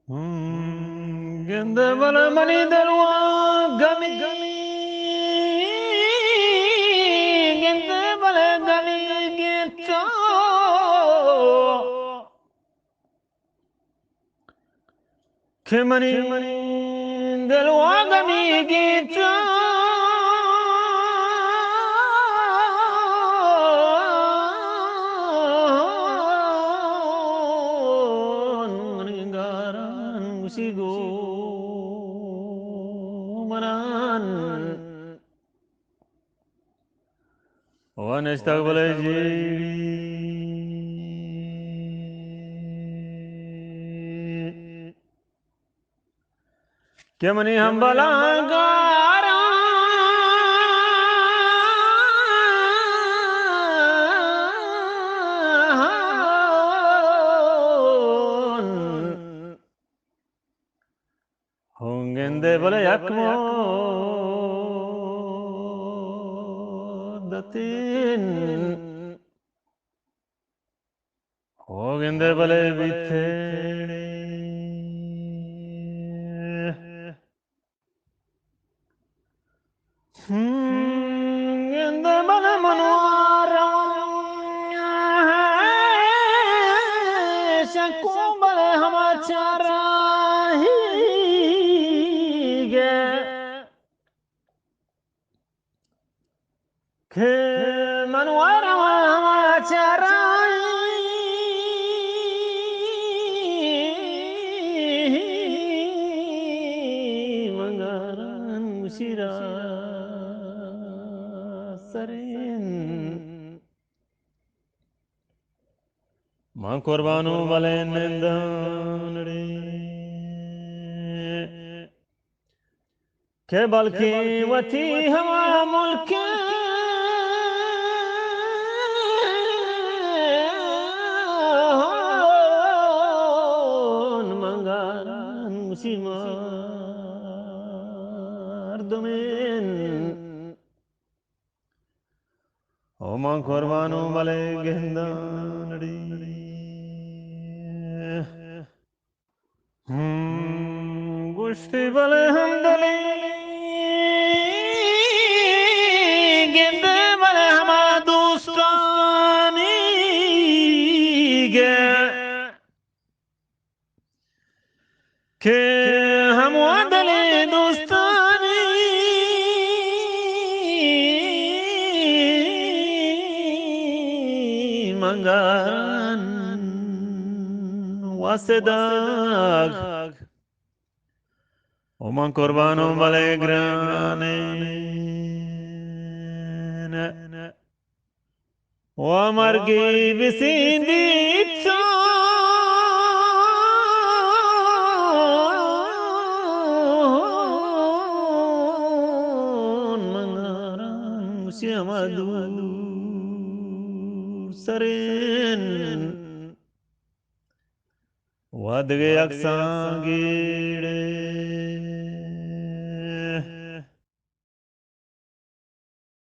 Gende bala mani dalwa gami Gende bala gali gito Kemani dalwa gami gito Sigo manan ونستقبل جيري كمني هم بلاغارا هونگنده بلا یکمو دتين هونگنده بلا بیتھیڑی هونگنده بلا منوارا شکو بلا ہماچارا که منوارا ہماچارا منگاران مشیرا سرین مان قربانو بلے نندانڑی کہ بلکی وتی ہما ملک منگاران مسیمار دمین مان قربانو بلے گندانڑی گوشتی بلے ہمدلی گندے بلے ہما دوستانی گے کہ ہم ودلی دوستانی منگاران واسداغ ومن قربانو بلے گرانین ومرگی بسیندی چون منگاران مسیم دور سرین ودگے اکسان گیڑے